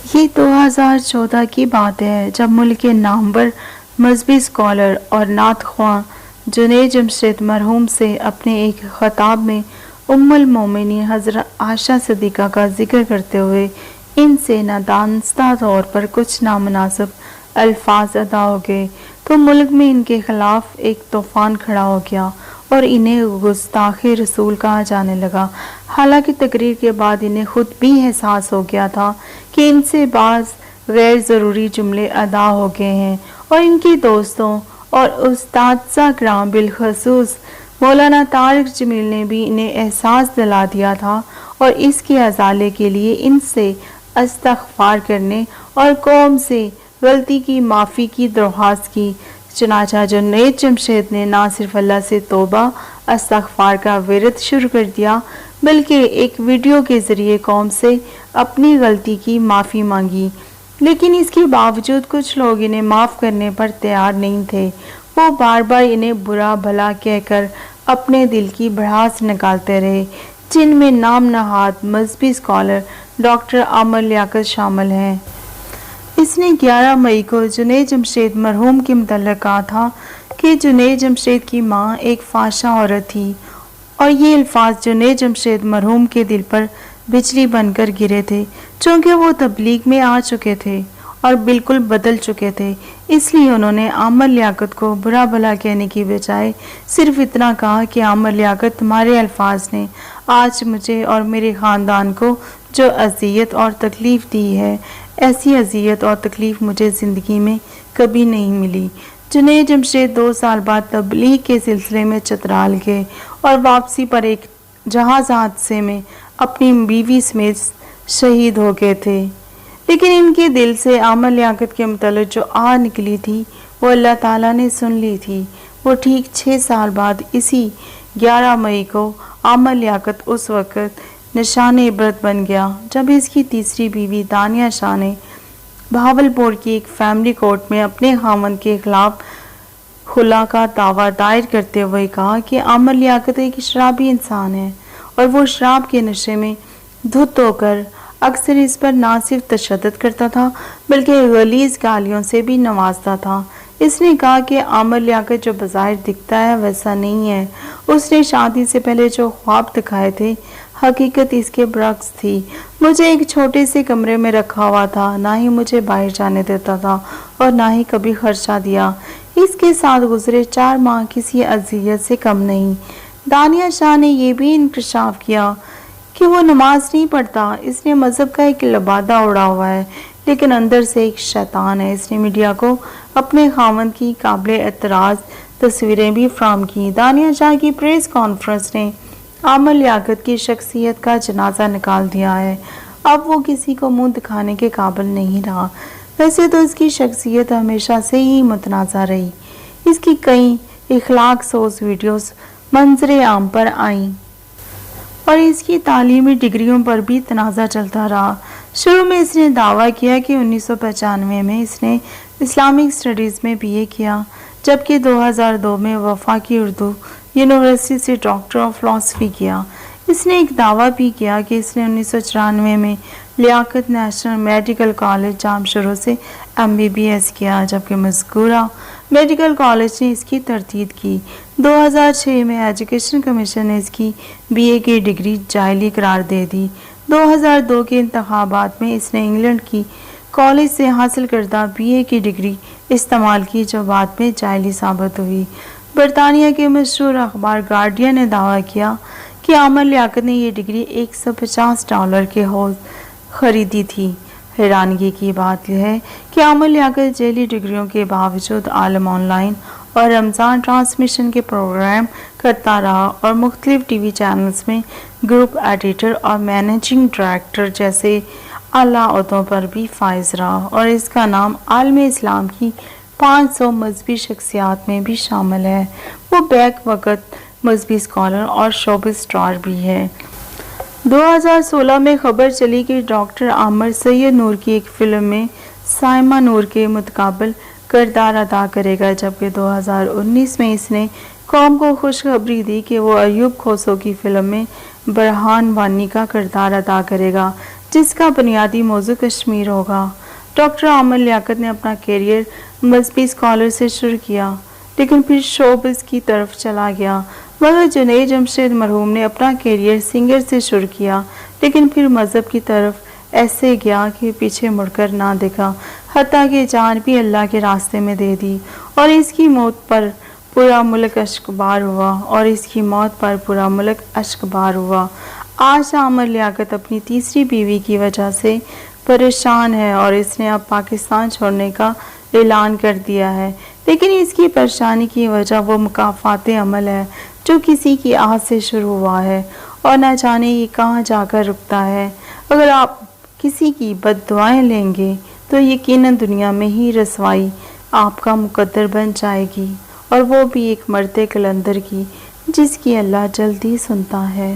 یہ 2014 کی بات ہے جب ملک کے نامور مذہبی اسکالر اور نعت خواں جنید جمشید مرحوم سے اپنے ایک خطاب میں ام المومنین حضرت عائشہ صدیقہ کا ذکر کرتے ہوئے ان سے نادانستہ طور پر کچھ نامناسب الفاظ ادا ہو گئے تو ملک میں ان کے خلاف ایک طوفان کھڑا ہو گیا اور انہیں گستاخ رسول کہا جانے لگا۔ حالانکہ تقریر کے بعد انہیں خود بھی احساس ہو گیا تھا کہ ان سے بعض غیر ضروری جملے ادا ہو گئے ہیں، اور ان کے دوستوں اور اساتذہ کرام بالخصوص مولانا طارق جمیل نے بھی انہیں احساس دلا دیا تھا اور اس کے ازالے کے لیے ان سے استغفار کرنے اور قوم سے غلطی کی معافی کی درخواست کی۔ چنانچہ جنید جمشید نے نہ صرف اللہ سے توبہ استغفار کا ورد شروع کر دیا بلکہ ایک ویڈیو کے ذریعے قوم سے اپنی غلطی کی معافی مانگی، لیکن اس کے باوجود کچھ لوگ انہیں معاف کرنے پر تیار نہیں تھے۔ وہ بار بار انہیں برا بھلا کہہ کر اپنے دل کی بھڑاس نکالتے رہے، جن میں نام نہاد مذہبی اسکالر ڈاکٹر عامر لیاقت شامل ہیں۔ اس نے 11 مئی کو جنید جمشید مرحوم کے متعلق کہا تھا کہ جنید جمشید کی ماں ایک فحشہ عورت تھی، اور یہ الفاظ جنید جمشید مرحوم کے دل پر بجلی بن کر گرے تھے، چونکہ وہ تبلیغ میں آ چکے تھے اور بالکل بدل چکے تھے۔ اس لیے انہوں نے عامر لیاقت کو برا بھلا کہنے کی بجائے صرف اتنا کہا کہ عامر لیاقت، تمہارے الفاظ نے آج مجھے اور میرے خاندان کو جو اذیت اور تکلیف دی ہے، ایسی اذیت اور تکلیف مجھے زندگی میں کبھی نہیں ملی۔ جنید جمشید 2 سال بعد تبلیغ کے سلسلے میں چترال گئے اور واپسی پر ایک جہاز حادثے میں اپنی بیوی سمیت شہید ہو گئے تھے، لیکن ان کے دل سے عامر لیاقت کے متعلق جو آہ نکلی تھی وہ اللہ تعالیٰ نے سن لی تھی۔ وہ ٹھیک 6 سال بعد اسی 11 مئی کو عامر لیاقت اس وقت نشان عبرت بن گیا جب اس کی تیسری بیوی دانیہ شاہ نے بہاولپور کی ایک فیملی کورٹ میں اپنے خاوند کے خلاف خلا کا دعویٰ دائر کرتے ہوئے کہا کہ عامر لیاقت ایک شرابی انسان ہے اور وہ شراب کے نشے میں دھت ہو کر اکثر اس پر نہ صرف تشدد کرتا تھا بلکہ غلیظ گالیوں سے بھی نوازتا تھا۔ اس نے کہا کہ عامر لیاقت جو بظاہر دکھتا ہے ویسا نہیں ہے، اس نے شادی سے پہلے جو خواب دکھائے تھے حقیقت اس کے برعکس تھی۔ مجھے ایک چھوٹے سے کمرے میں رکھا ہوا تھا، نہ ہی مجھے باہر جانے دیتا تھا اور نہ ہی کبھی خرچہ دیا۔ اس کے ساتھ گزرے 4 ماہ کسی اذیت سے کم نہیں۔ دانیہ شاہ نے یہ بھی انکشاف کیا کہ وہ نماز نہیں پڑھتا، اس نے مذہب کا ایک لبادہ اڑا ہوا ہے، لیکن اندر سے ایک شیطان ہے۔ اس نے میڈیا کو اپنے خاوند کی قابل اعتراض تصویریں بھی فراہم کی۔ دانیہ شاہ کی پریس کانفرنس نے عامر لیاقت کی شخصیت کا جنازہ نکال دیا ہے۔ اب وہ کسی کو منہ دکھانے کے قابل نہیں رہا۔ ویسے تو اس کی شخصیت ہمیشہ سے ہی متنازع رہی۔ اس کی کئی اخلاق سوز ویڈیوز منظر عام پر آئیں اور اس کی تعلیمی ڈگریوں پر بھی تنازع چلتا رہا۔ شروع میں اس نے دعویٰ کیا کہ 1995 میں اس نے اسلامک اسٹڈیز میں BA کیا، جبکہ 2002 میں وفاقی اردو یونیورسٹی سے ڈاکٹر آف فلسفی کیا۔ اس نے ایک دعویٰ بھی کیا کہ اس نے 1994 میں لیاقت نیشنل میڈیکل کالج جامشورو سے MBBS کیا، جبکہ مذکورہ میڈیکل کالج نے اس کی تردید کی۔ 2006 میں ایجوکیشن کمیشن نے اس کی BA کی ڈگری جعلی قرار دے دی۔ 2002 کے انتخابات میں اس نے انگلینڈ کی کالج سے حاصل کردہ BA کی ڈگری استعمال کی، جو بعد میں جعلی ثابت ہوئی۔ برطانیہ کے مشہور اخبار گارڈین نے دعویٰ کیا کہ عامر لیاقت نے یہ ڈگری $150 کے حوض خریدی تھی۔ حیرانگی کی بات یہ ہے کہ عامر لیاقت جعلی ڈگریوں کے باوجود عالم آن لائن اور رمضان ٹرانسمیشن کے پروگرام کرتا رہا اور مختلف TV چینلز میں گروپ ایڈیٹر اور مینیجنگ ڈائریکٹر جیسے اعلیٰ عہدوں پر بھی فائز رہا، اور اس کا نام عالم اسلام کی 500 مذہبی شخصیات میں بھی شامل ہے۔ وہ بیک وقت مذہبی اسکالر اور شوبز اسٹار بھی ہے۔ 2016 میں خبر چلی کہ ڈاکٹر عامر سید نور کی ایک فلم میں سائمہ نور کے متقابل کردار ادا کرے گا، جبکہ 2019 میں اس نے قوم کو خوشخبری دی کہ وہ ایوب کھوسو کی فلم میں برہان وانی کا کردار ادا کرے گا، جس کا بنیادی موضوع کشمیر ہوگا۔ ڈاکٹر عامر لیاقت نے اپنا کیریئر مذہبی اسکالر سے شروع کیا لیکن پھر شوبز کی طرف چلا گیا، مگر جنید جمشید مرحوم نے اپنا کیریئر سنگر سے شروع کیا لیکن پھر مذہب کی طرف ایسے گیا کہ پیچھے مڑ کر نہ دیکھا، حتیٰ کہ جان بھی اللہ کے راستے میں دے دی، اور اس کی موت پر پورا ملک اشکبار ہوا۔ آج عامر لیاقت اپنی تیسری بیوی کی وجہ سے پریشان ہے اور اس نے اب پاکستان چھوڑنے کا اعلان کر دیا ہے، لیکن اس کی پریشانی کی وجہ وہ مکافات عمل ہے جو کسی کی آہ سے شروع ہوا ہے اور نہ جانے یہ کہاں جا کر رکتا ہے۔ اگر آپ کسی کی بد دعائیں لیں گے تو یقیناً دنیا میں ہی رسوائی آپ کا مقدر بن جائے گی، اور وہ بھی ایک مرتے کلندر کی جس کی اللہ جلدی سنتا ہے۔